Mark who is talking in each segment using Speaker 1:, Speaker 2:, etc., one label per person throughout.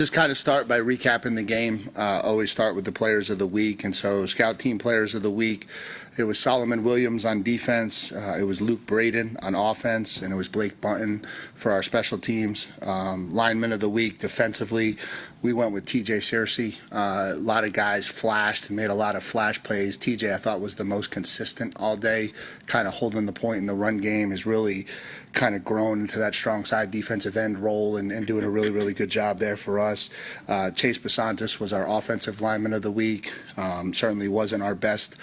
Speaker 1: Just kind of start by recapping the game. Always start with the players of the week. And so scout team players of the week, it was Solomon Williams on defense. It was Luke Braden on offense. And it was Blake Bunton for our special teams. Lineman of the week, defensively, we went with TJ Searcy. A lot of guys flashed and made a lot of flash plays. TJ, I thought, was the most consistent all day, kind of holding the point in the run game, is really kind of grown into that strong side defensive end role and doing a really, really good job there for us. Chase Basantis was our offensive lineman of the week. Certainly wasn't our best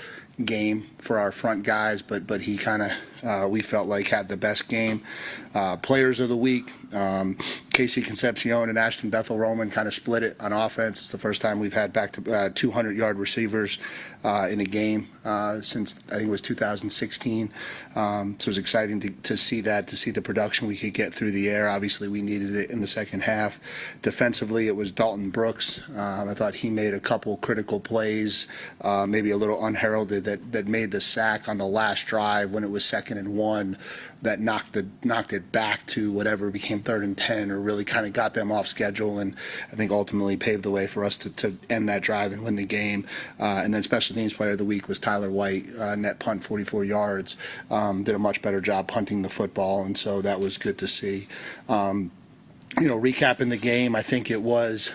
Speaker 1: game for our front guys, but he kind of, we felt like, had the best game. Players of the week, Casey Concepcion and Ashton Bethel-Roman kind of split it on offense. It's the first time we've had back to 200-yard receivers in a game since I think it was 2016. So it was exciting to see that, to see the production we could get through the air. Obviously, we needed it in the second half. Defensively, it was Dalton Brooks. I thought he made a couple critical plays, maybe a little unheralded, that made the sack on the last drive when it was 2nd and 1. That knocked it back to whatever became 3rd and 10, or really kind of got them off schedule, and I think ultimately paved the way for us to end that drive and win the game. And then special teams player of the week was Tyler White, net punt 44 yards, did a much better job punting the football, and so that was good to see. Recapping the game, I think it was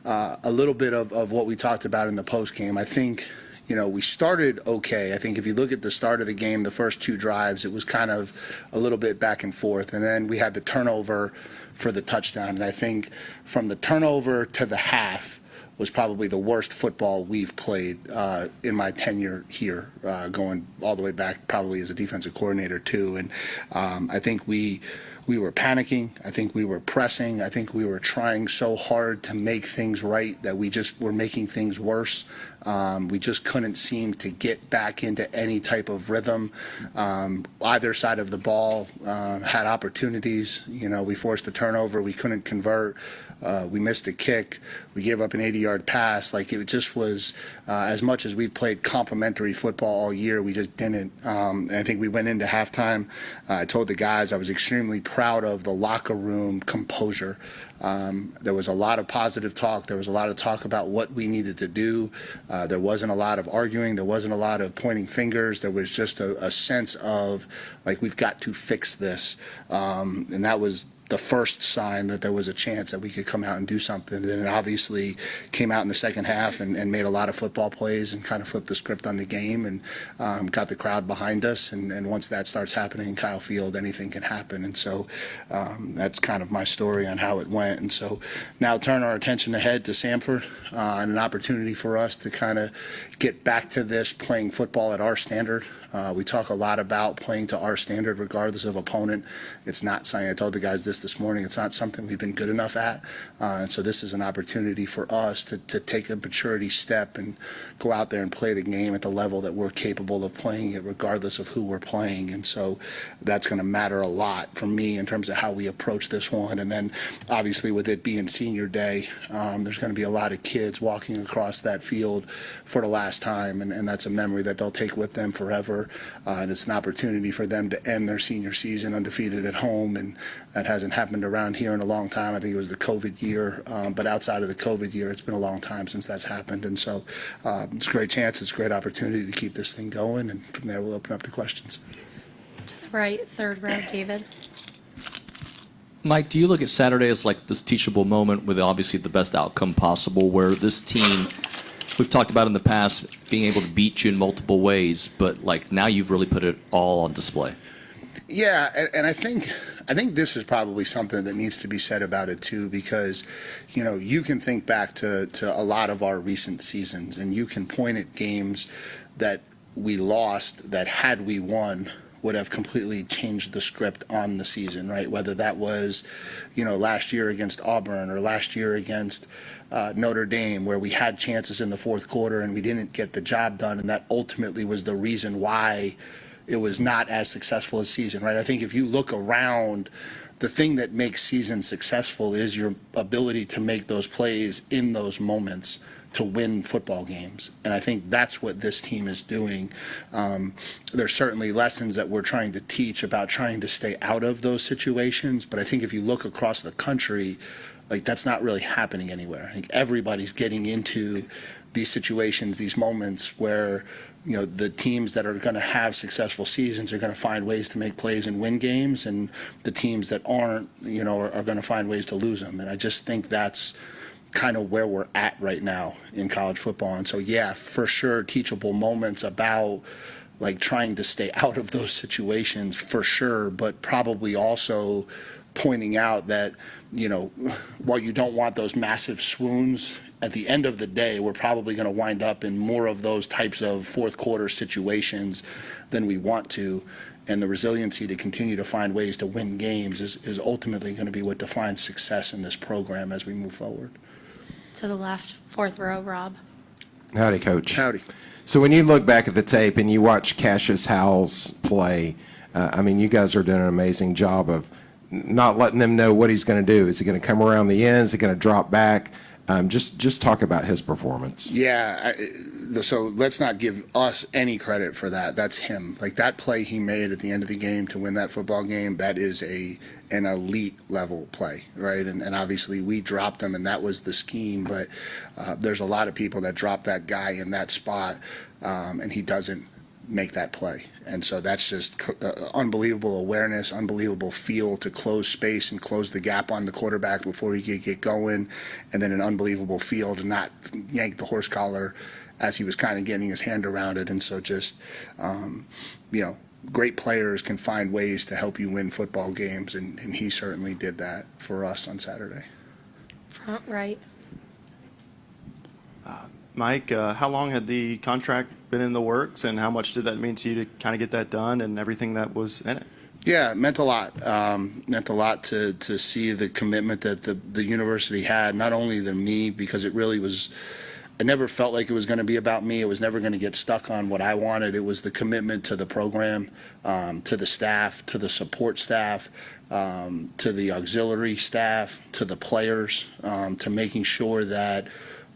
Speaker 1: a little bit of what we talked about in the post game. I think we started okay. I think if you look at the start of the game, the first 2 drives, it was kind of a little bit back and forth. And then we had the turnover for the touchdown. And I think from the turnover to the half was probably the worst football we've played in my tenure here, going all the way back probably as a defensive coordinator too. And I think we were panicking. I think we were pressing. I think we were trying so hard to make things right that we just were making things worse. We just couldn't seem to get back into any type of rhythm. Either side of the ball had opportunities. We forced a turnover. We couldn't convert. We missed a kick. We gave up an 80-yard pass. Like, it just was, as much as we've played complimentary football all year, we just didn't. And I think we went into halftime. I told the guys I was extremely proud of the locker room composure. There was a lot of positive talk. There was a lot of talk about what we needed to do. There wasn't a lot of arguing. There wasn't a lot of pointing fingers. There was just a sense of, like, we've got to fix this. And that was the first sign that there was a chance that we could come out and do something. And then it obviously came out in the second half and made a lot of football plays and kind of flipped the script on the game and got the crowd behind us. And once that starts happening in Kyle Field, anything can happen. And so that's kind of my story on how it went. And so now turn our attention ahead to Samford, and an opportunity for us to kind of get back to this playing football at our standard. We talk a lot about playing to our standard regardless of opponent. It's not something, I told the guys this morning, it's not something we've been good enough at. And so this is an opportunity for us to take a maturity step and go out there and play the game at the level that we're capable of playing it regardless of who we're playing. And so that's going to matter a lot for me in terms of how we approach this one. And then obviously with it being senior day, there's going to be a lot of kids walking across that field for the last time. And that's a memory that they'll take with them forever. And it's an opportunity for them to end their senior season undefeated at home, and that hasn't happened around here in a long time. I think it was the COVID year, but outside of the COVID year, it's been a long time since that's happened. And so it's a great chance, it's a great opportunity to keep this thing going, and from there we'll open up to questions.
Speaker 2: To the right, 3rd row, David.
Speaker 3: Mike, do you look at Saturday as like this teachable moment with obviously the best outcome possible, where this team, we've talked about in the past, being able to beat you in multiple ways, but like now you've really put it all on display?
Speaker 1: Yeah, and I think this is probably something that needs to be said about it too, because you can think back to a lot of our recent seasons, and you can point at games that we lost that, had we won, would have completely changed the script on the season, right? Whether that was, last year against Auburn, or last year against Notre Dame, where we had chances in the 4th quarter and we didn't get the job done, and that ultimately was the reason why it was not as successful a season, right? I think if you look around, the thing that makes seasons successful is your ability to make those plays in those moments to win football games. And I think that's what this team is doing. There's certainly lessons that we're trying to teach about trying to stay out of those situations, but I think if you look across the country, like that's not really happening anywhere. I think everybody's getting into these situations, these moments where, you know, the teams that are going to have successful seasons are going to find ways to make plays and win games, and the teams that aren't, you know, are going to find ways to lose them. And I just think that's kind of where we're at right now in college football. And so, yeah, for sure, teachable moments about like trying to stay out of those situations for sure, but probably also pointing out that, you know, while you don't want those massive swoons, at the end of the day, we're probably going to wind up in more of those types of fourth quarter situations than we want to. And the resiliency to continue to find ways to win games is ultimately going to be what defines success in this program as we move forward.
Speaker 2: To the left, fourth row, Rob.
Speaker 4: Howdy, Coach.
Speaker 1: Howdy.
Speaker 4: So when you look back at the tape and you watch Cassius Howell's play, I mean, you guys are doing an amazing job of not letting them know what he's going to do. Is he going to come around the end? Is he going to drop back? Just talk about his performance.
Speaker 1: Yeah, so let's not give us any credit for that. That's him. Like that play he made at the end of the game to win that football game, that is an elite level play, right? And obviously we dropped him, and that was the scheme. But there's a lot of people that drop that guy in that spot, and he doesn't make that play. And so that's just unbelievable awareness, unbelievable feel to close space and close the gap on the quarterback before he could get going, and then an unbelievable feel to not yank the horse collar as he was kind of getting his hand around it. And so just, you know, great players can find ways to help you win football games, and he certainly did that for us on Saturday.
Speaker 2: Front right.
Speaker 5: Mike, how long had the contract been in the works, and how much did that mean to you to kind of get that done and everything that was in it?
Speaker 1: Yeah, it meant a lot. Meant a lot to see the commitment that the university had, not only to me, because it really was, I never felt like it was going to be about me. It was never going to get stuck on what I wanted. It was the commitment to the program, to the staff, to the support staff, to the auxiliary staff, to the players, to making sure that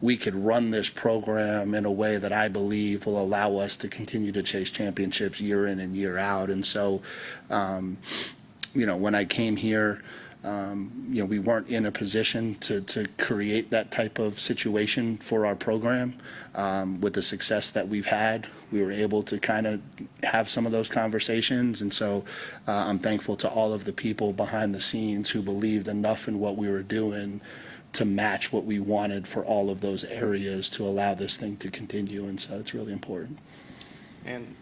Speaker 1: we could run this program in a way that I believe will allow us to continue to chase championships year in and year out. And so, you know, when I came here, you know, we weren't in a position to create that type of situation for our program. With the success that we've had, we were able to kind of have some of those conversations. And so I'm thankful to all of the people behind the scenes who believed enough in what we were doing to match what we wanted for all of those areas to allow this thing to continue. And so it's really important.
Speaker 5: And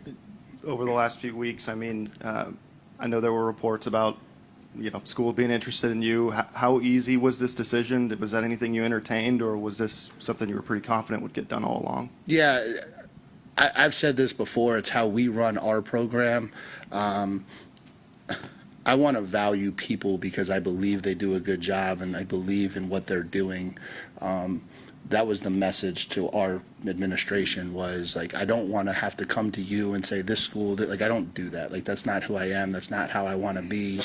Speaker 5: over the last few weeks, I mean, I know there were reports about, you know, school being interested in you. How easy was this decision? Was that anything you entertained, or was this something you were pretty confident would get done all along?
Speaker 1: Yeah, I've said this before. It's how we run our program. I want to value people because I believe they do a good job and I believe in what they're doing. That was the message to our administration, was like, I don't want to have to come to you and say this school, like, I don't do that. Like, that's not who I am. That's not how I want to be.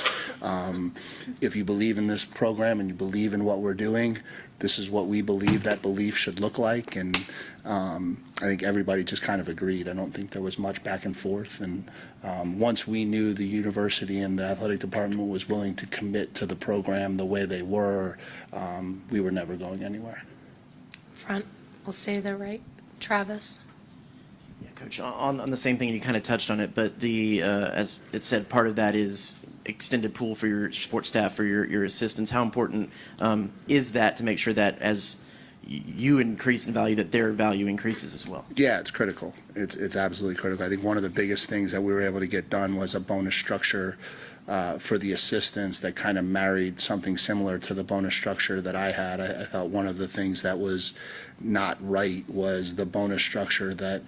Speaker 1: If you believe in this program and you believe in what we're doing, this is what we believe that belief should look like. And I think everybody just kind of agreed. I don't think there was much back and forth. And once we knew the university and the athletic department was willing to commit to the program the way they were, we were never going anywhere.
Speaker 2: Front. We'll stay to the right. Travis.
Speaker 6: Yeah, Coach, on the same thing, you kind of touched on it, but the as it said, part of that is extended pool for your sports staff, for your assistants. How important is that to make sure that as you increase in value, that their value increases as well?
Speaker 1: Yeah, it's critical. It's absolutely critical. I think one of the biggest things that we were able to get done was a bonus structure for the assistants that kind of married something similar to the bonus structure that I had. I thought one of the things that was not right was the bonus structure that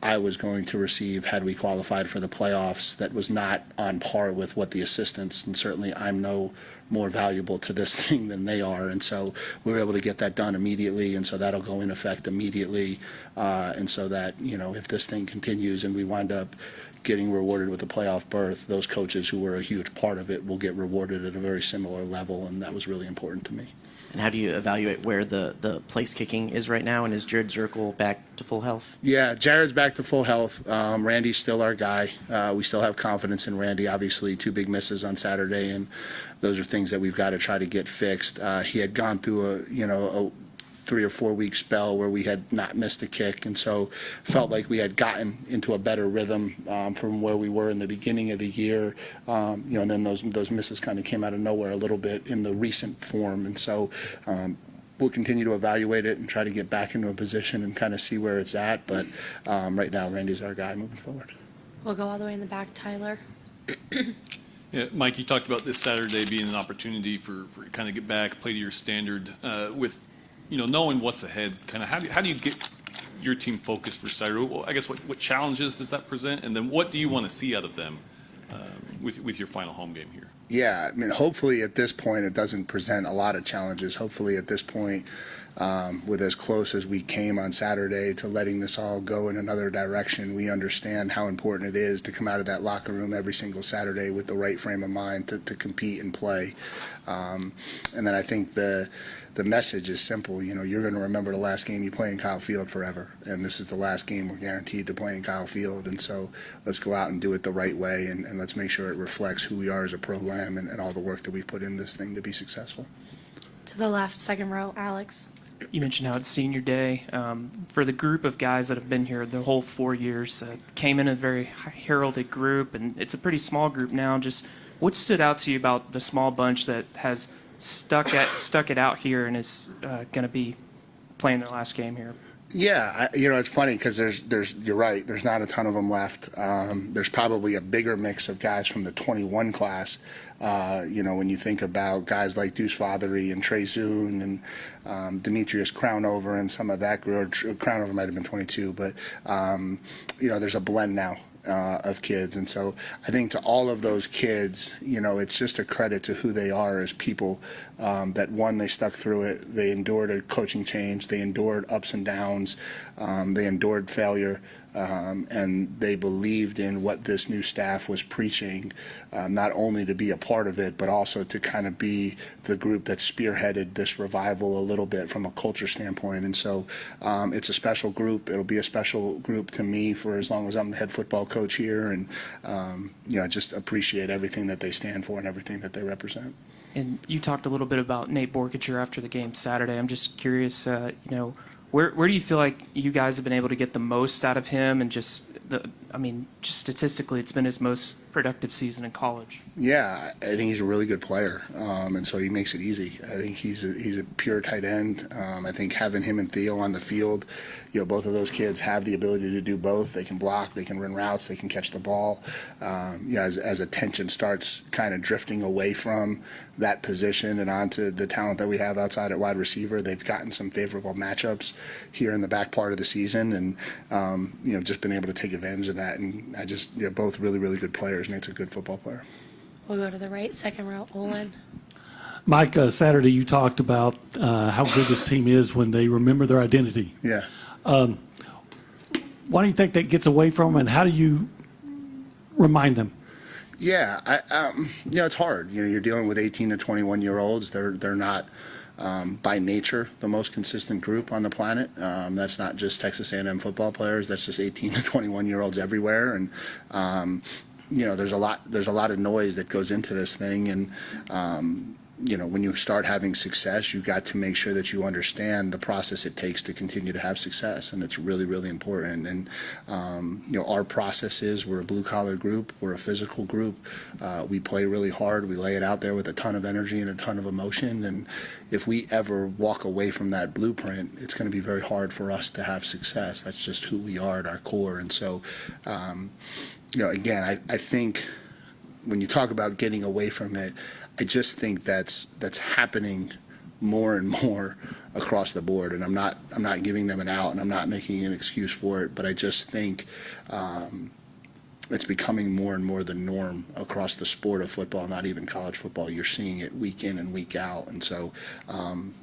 Speaker 1: I was going to receive had we qualified for the playoffs that was not on par with what the assistants, and certainly I'm no more valuable to this thing than they are. And so we were able to get that done immediately, and so that'll go in effect immediately. And so that, you know, if this thing continues and we wind up getting rewarded with a playoff berth, those coaches who were a huge part of it will get rewarded at a very similar level, and that was really important to me.
Speaker 6: And how do you evaluate where the place kicking is right now? And is Jared Zirkle back to full health?
Speaker 1: Yeah, Jared's back to full health. Randy's still our guy. We still have confidence in Randy. Obviously, 2 big misses on Saturday, and those are things that we've got to try to get fixed. He had gone through a 3 or 4 week spell where we had not missed a kick, and so felt like we had gotten into a better rhythm from where we were in the beginning of the year. And then those misses kind of came out of nowhere a little bit in the recent form, and so we'll continue to evaluate it and try to get back into a position and kind of see where it's at. But right now, Randy's our guy moving forward.
Speaker 2: We'll go all the way in the back, Tyler.
Speaker 7: Yeah, Mike, you talked about this Saturday being an opportunity for kind of get back, play to your standard. With knowing what's ahead, kind of how do you get your team focused for Saturday? Well, I guess what challenges does that present, and then what do you want to see out of them with your final home game here?
Speaker 1: Yeah, I mean, hopefully at this point it doesn't present a lot of challenges. Hopefully at this point, with as close as we came on Saturday to letting this all go in another direction, we understand how important it is to come out of that locker room every single Saturday with the right frame of mind to compete and play. And then I think the message is simple. You're going to remember the last game you play in Kyle Field forever, and this is the last game we're guaranteed to play in Kyle Field. And so let's go out and do it the right way, and let's make sure it reflects who we are as a program and all the work that we've put in this thing to be successful.
Speaker 2: To the left, second row, Alex.
Speaker 8: You mentioned how it's senior day. For the group of guys that have been here the whole 4 years, came in a very heralded group, and it's a pretty small group now. Just what stood out to you about the small bunch that has stuck it out here and is going to be playing their last game here?
Speaker 1: Yeah, it's funny because you're right. There's not a ton of them left. There's probably a bigger mix of guys from the 21 class. When you think about guys like Deuce Fothery and Trey Zuhn and Demetrius Crownover and some of that group. Crownover might have been 22, but there's a blend now of kids, and so I think to all of those kids, it's just a credit to who they are as people. That one, they stuck through it. They endured a coaching change. They endured ups and downs. They endured failure. And they believed in what this new staff was preaching, not only to be a part of it, but also to kind of be the group that spearheaded this revival a little bit from a culture standpoint. And so it's a special group. It'll be a special group to me for as long as I'm the head football coach here. And, I just appreciate everything that they stand for and everything that they represent.
Speaker 8: And you talked a little bit about Nate Borkature after the game Saturday. I'm just curious, where do you feel like you guys have been able to get the most out of him? And just statistically, it's been his most productive season in college.
Speaker 1: Yeah, I think he's a really good player, and so he makes it easy. I think he's a pure tight end. I think having him and Theo on the field, both of those kids have the ability to do both. They can block, they can run routes, they can catch the ball. As attention starts kind of drifting away from that position and onto the talent that we have outside at wide receiver, they've gotten some favorable matchups here in the back part of the season, and just been able to take advantage of that. And both really, really good players. Nate's a good football player.
Speaker 2: We'll go to the right, second row, Olin.
Speaker 9: Mike, Saturday you talked about how good this team is when they remember their identity.
Speaker 1: Yeah.
Speaker 9: Why do you think that gets away from them, and how do you remind them?
Speaker 1: Yeah, it's hard. You're dealing with 18 to 21-year-olds. They're not by nature the most consistent group on the planet. That's not just Texas A&M football players. That's just 18 to 21-year-olds everywhere. And there's a lot of noise that goes into this thing. And when you start having success, you got to make sure that you understand the process it takes to continue to have success, and it's really, really important. And our process is we're a blue-collar group, we're a physical group, we play really hard, we lay it out there with a ton of energy and a ton of emotion, and if we ever walk away from that blueprint, it's going to be very hard for us to have success. That's just who we are at our core. And so, again, I think when you talk about getting away from it, I just think that's happening more and more across the board, and I'm not giving them an out, and I'm not making an excuse for it, but I just think it's becoming more and more the norm across the sport of football, not even college football. You're seeing it week in and week out, and so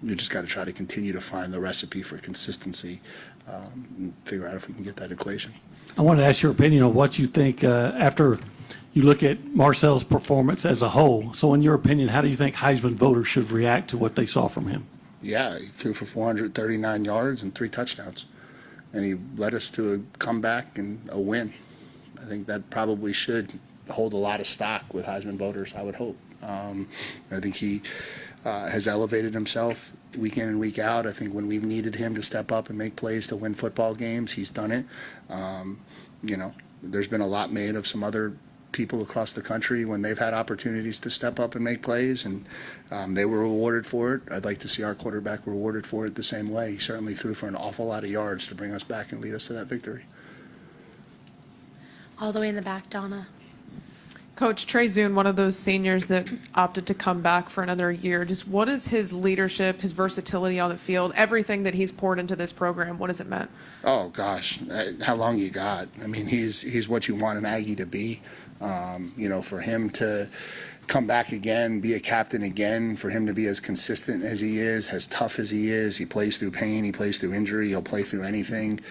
Speaker 1: you just got to try to continue to find the recipe for consistency and figure out if we can get that equation.
Speaker 9: I wanted to ask your opinion on what you think after you look at Marcel's performance as a whole. So in your opinion, how do you think Heisman voters should react to what they saw from him?
Speaker 1: Yeah, he threw for 439 yards and 3 touchdowns. And he led us to a comeback and a win. I think that probably should hold a lot of stock with Heisman voters, I would hope. I think he has elevated himself week in and week out. I think when we've needed him to step up and make plays to win football games, he's done it. You know, there's been a lot made of some other people across the country when they've had opportunities to step up and make plays, and they were rewarded for it. I'd like to see our quarterback rewarded for it the same way. He certainly threw for an awful lot of yards to bring us back and lead us to that victory.
Speaker 2: All the way in the back, Donna.
Speaker 10: Coach Trey Zuhn, one of those seniors that opted to come back for another year. Just what is his leadership, his versatility on the field, everything that he's poured into this program? What has it meant?
Speaker 1: Oh gosh, how long you got? I mean, he's what you want an Aggie to be. You know, for him to come back again, be a captain again, for him to be as consistent as he is, as tough as he is. He plays through pain, he plays through injury, he'll play through anything.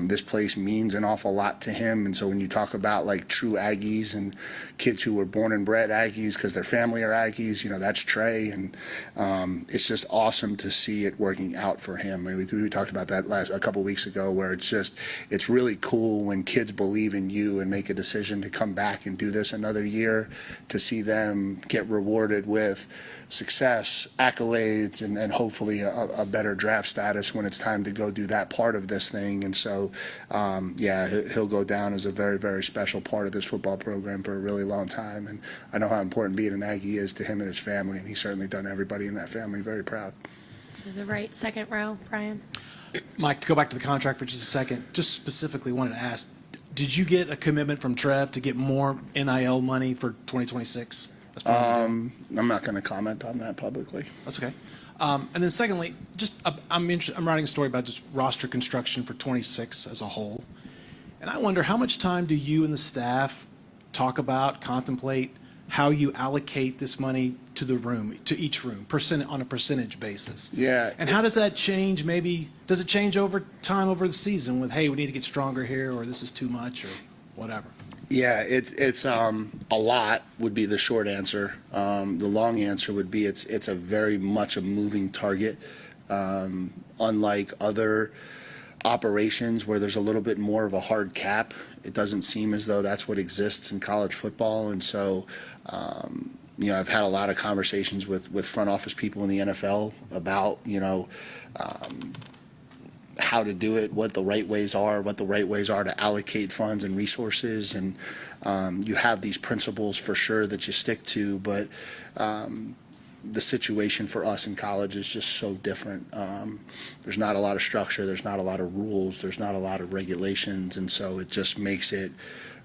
Speaker 1: This place means an awful lot to him. And so when you talk about like true Aggies and kids who were born and bred Aggies because their family are Aggies, you know, that's Trey. And it's just awesome to see it working out for him. I mean, we talked about that a couple weeks ago, where it's really cool when kids believe in you and make a decision to come back and do this another year, to see them get rewarded with success, accolades, and hopefully a better draft status when it's time to go do that part of this thing. And so, yeah, he'll go down as a very, very special part of this football program for a really long time. And I know how important being an Aggie is to him and his family, and he's certainly done everybody in that family very proud.
Speaker 2: To the right, second row, Brian.
Speaker 11: Mike, to go back to the contract for just a second, just specifically wanted to ask, did you get a commitment from Trev to get more NIL money for 2026?
Speaker 1: I'm not going to comment on that publicly.
Speaker 11: That's okay. And then secondly, just I'm writing a story about just roster construction for 26 as a whole. And I wonder, how much time do you and the staff talk about, contemplate how you allocate this money to the room, to each room, on a percentage basis?
Speaker 1: Yeah.
Speaker 11: And how does that change? Maybe, does it change over time, over the season, with, hey, we need to get stronger here, or this is too much, or whatever?
Speaker 1: Yeah, it's a lot would be the short answer. The long answer would be it's a very much a moving target. Unlike other operations where there's a little bit more of a hard cap, it doesn't seem as though that's what exists in college football. And so, you know, I've had a lot of conversations with front office people in the NFL about, you know, how to do it, what the right ways are to allocate funds and resources. And you have these principles for sure that you stick to, but the situation for us in college is just so different. There's not a lot of structure, there's not a lot of rules, there's not a lot of regulations, and so it just makes it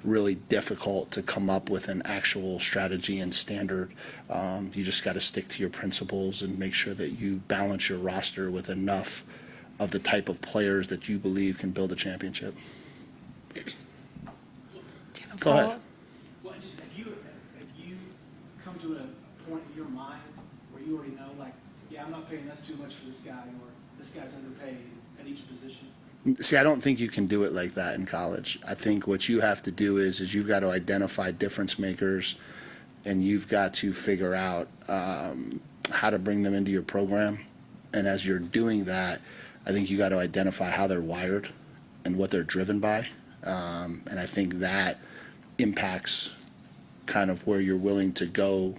Speaker 1: really difficult to come up with an actual strategy and standard. You just got to stick to your principles and make sure that you balance your roster with enough of the type of players that you believe can build a championship.
Speaker 2: Do you have a
Speaker 1: Go ahead.
Speaker 2: follow-up?
Speaker 11: Well, just have you come to a point in your mind where you already know, like, yeah, I'm not paying this too much for this guy, or this guy's underpaid at each position?
Speaker 1: See, I don't think you can do it like that in college. I think what you have to do is you've got to identify difference makers, and you've got to figure out how to bring them into your program. And as you're doing that, I think you got to identify how they're wired and what they're driven by. And I think that impacts kind of where you're willing to go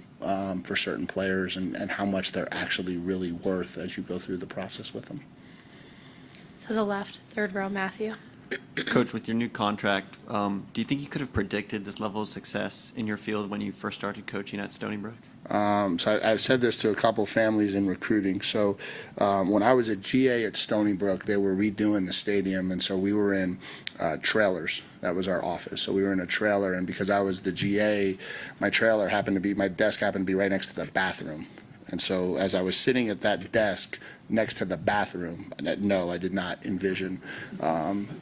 Speaker 1: for certain players and how much they're actually really worth as you go through the process with them.
Speaker 2: To the left, third row, Matthew.
Speaker 12: Coach, with your new contract, do you think you could have predicted this level of success in your field when you first started coaching at Stony Brook?
Speaker 1: So I've said this to a couple families in recruiting. So when I was at GA at Stony Brook, they were redoing the stadium, and so we were in trailers. That was our office. So we were in a trailer, and because I was the GA, my desk happened to be right next to the bathroom. And so as I was sitting at that desk next to the bathroom, no, I did not envision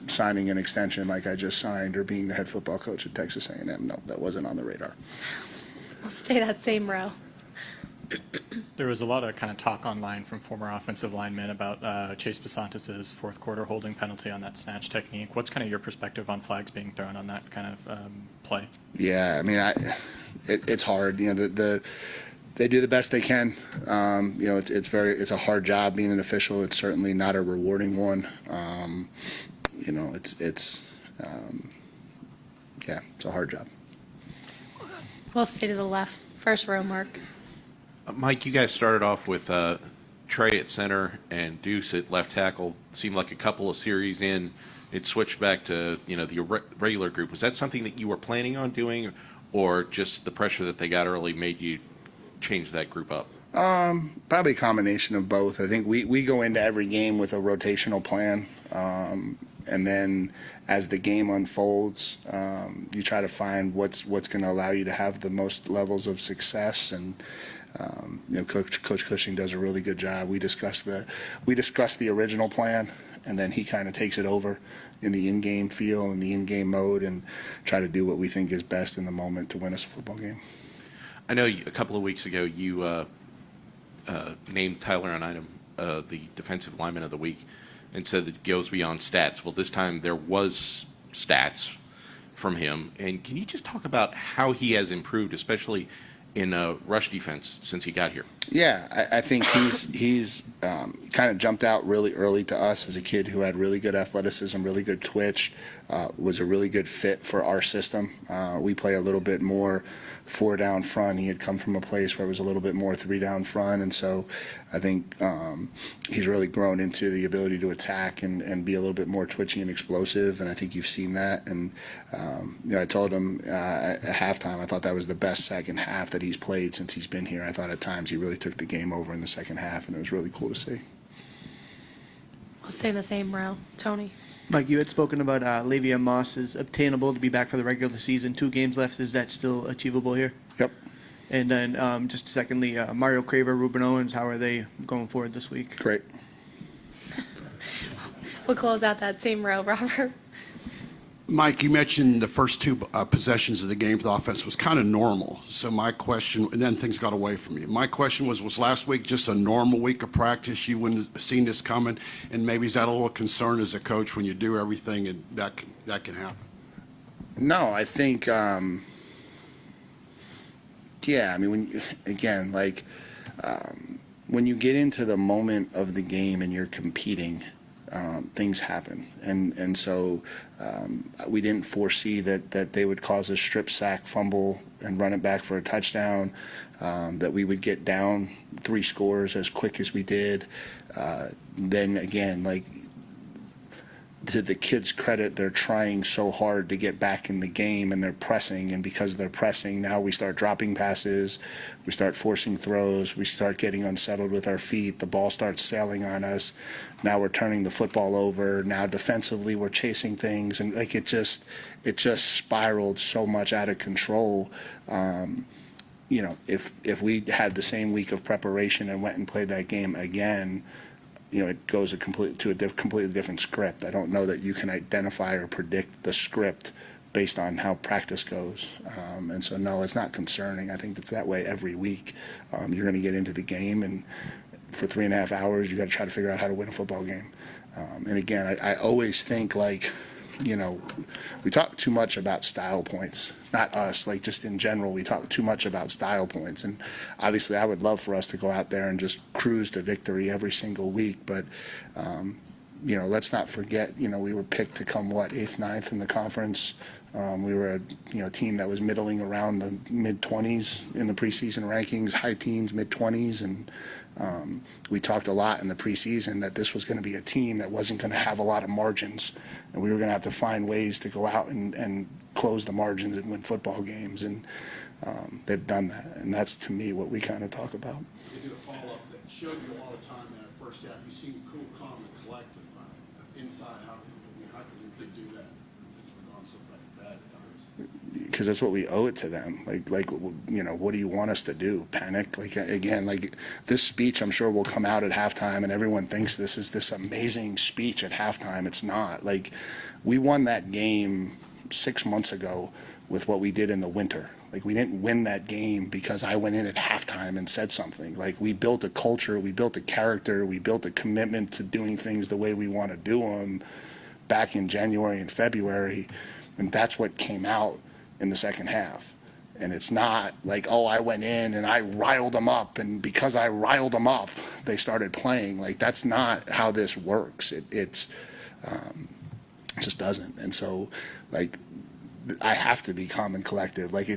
Speaker 1: signing an extension like I just signed or being the head football coach at Texas A&M. No, that wasn't on the radar.
Speaker 2: We'll stay that same row.
Speaker 13: There was a lot of kind of talk online from former offensive linemen about Chase Basantis' fourth quarter holding penalty on that snatch technique. What's kind of your perspective on flags being thrown on that kind of play?
Speaker 1: Yeah, I mean, it's hard. You know, They do the best they can. It's a hard job being an official. It's certainly not a rewarding one. It's a hard job.
Speaker 2: We'll stay to the left, first row, Mark.
Speaker 14: Mike, you guys started off with Trey at center and Deuce at left tackle. Seemed like a couple of series in, it switched back to the regular group. Was that something that you were planning on doing, or just the pressure that they got early made you change that group up?
Speaker 1: Probably a combination of both. I think we go into every game with a rotational plan, and then as the game unfolds, you try to find what's going to allow you to have the most levels of success. And Coach Cushing does a really good job. We discuss the original plan, and then he kind of takes it over in the in-game feel and the in-game mode, and try to do what we think is best in the moment to win us a football game.
Speaker 14: I know a couple of weeks ago you named Tyler Onidem the defensive lineman of the week and said that it goes beyond stats. Well, this time there was stats from him. And can you just talk about how he has improved, especially in rush defense since he got here?
Speaker 1: Yeah, I think he's kind of jumped out really early to us as a kid who had really good athleticism, really good twitch, was a really good fit for our system. We play a little bit more 4 down front. He had come from a place where it was a little bit more 3 down front, and so I think he's really grown into the ability to attack and be a little bit more twitchy and explosive, and I think you've seen that. And I told him at halftime I thought that was the best second half that he's played since he's been here. I thought at times he really took the game over in the second half, and it was really cool to see.
Speaker 2: We'll stay in the same row. Tony.
Speaker 15: Mike, you had spoken about Le'Veon Moss is obtainable to be back for the regular season. 2 games left. Is that still achievable here?
Speaker 1: Yep.
Speaker 15: And then just secondly, Mario Craver, Ruben Owens, how are they going forward this week?
Speaker 1: Great.
Speaker 2: We'll close out that same row, Robert.
Speaker 16: Mike, you mentioned the first 2 possessions of the game for the offense was kind of normal. So my question, and then things got away from you. My question was last week just a normal week of practice? You wouldn't have seen this coming? And maybe is that a little concern as a coach when you do everything and that can happen?
Speaker 1: No, I think, when you get into the moment of the game and you're competing, things happen, and so we didn't foresee that they would cause a strip sack, fumble, and run it back for a touchdown. That we would get down 3 scores as quick as we did. Then again, to the kids' credit, they're trying so hard to get back in the game, and they're pressing, and because they're pressing, now we start dropping passes, we start forcing throws, we start getting unsettled with our feet, the ball starts sailing on us, now we're turning the football over, now defensively we're chasing things, and it just spiraled so much out of control. If we had the same week of preparation and went and played that game again, it goes to a completely different script. I don't know that you can identify or predict the script based on how practice goes. And so, no, it's not concerning. I think it's that way every week. You're going to get into the game, and for 3.5 hours, you got to try to figure out how to win a football game. And again, I always think we talk too much about style points. Not us, just in general, we talk too much about style points. And obviously I would love for us to go out there and just cruise to victory every single week. But, let's not forget, we were picked to come, 8th, 9th in the conference. We were a team that was middling around the mid-20s in the preseason rankings, high teens, mid-20s. And we talked a lot in the preseason that this was going to be a team that wasn't going to have a lot of margins, and we were going to have to find ways to go out and close the margins and win football games, and they've done that, and that's, to me, what we kind of talk about.
Speaker 16: You did a follow-up that showed you a lot of time in that first half. You seemed cool, calm, and collected. Inside, how could you could do that? Things were going so bad at times.
Speaker 1: Because that's what we owe it to them. What do you want us to do? Panic? This speech, I'm sure, will come out at halftime, and everyone thinks this is this amazing speech at halftime. It's not. We won that game 6 months ago with what we did in the winter. We didn't win that game because I went in at halftime and said something. We built a culture, we built a character, we built a commitment to doing things the way we want to do them back in January and February, and that's what came out in the second half. And it's not like, oh, I went in and I riled them up, and because I riled them up, they started playing. Like, that's not how this works. It just doesn't. And so, like, I have to be calm and collective. Like,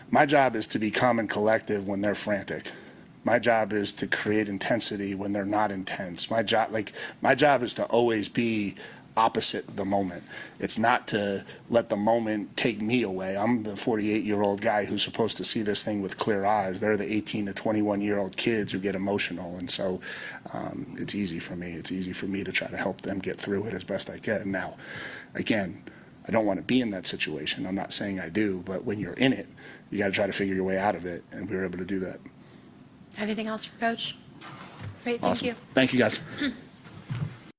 Speaker 1: my job is to be calm and collective when they're frantic. My job is to create intensity when they're not intense. My job is to always be opposite the moment. It's not to let the moment take me away. I'm the 48-year-old guy who's supposed to see this thing with clear eyes. They're the 18 to 21-year-old kids who get emotional. And so it's easy for me. It's easy for me to try to help them get through it as best I can. Now, again, I don't want to be in that situation. I'm not saying I do, but when you're in it, you got to try to figure your way out of it. And we were able to do that.
Speaker 2: Anything else for Coach? Great, thank
Speaker 1: Awesome.
Speaker 2: you.
Speaker 1: Thank you, guys.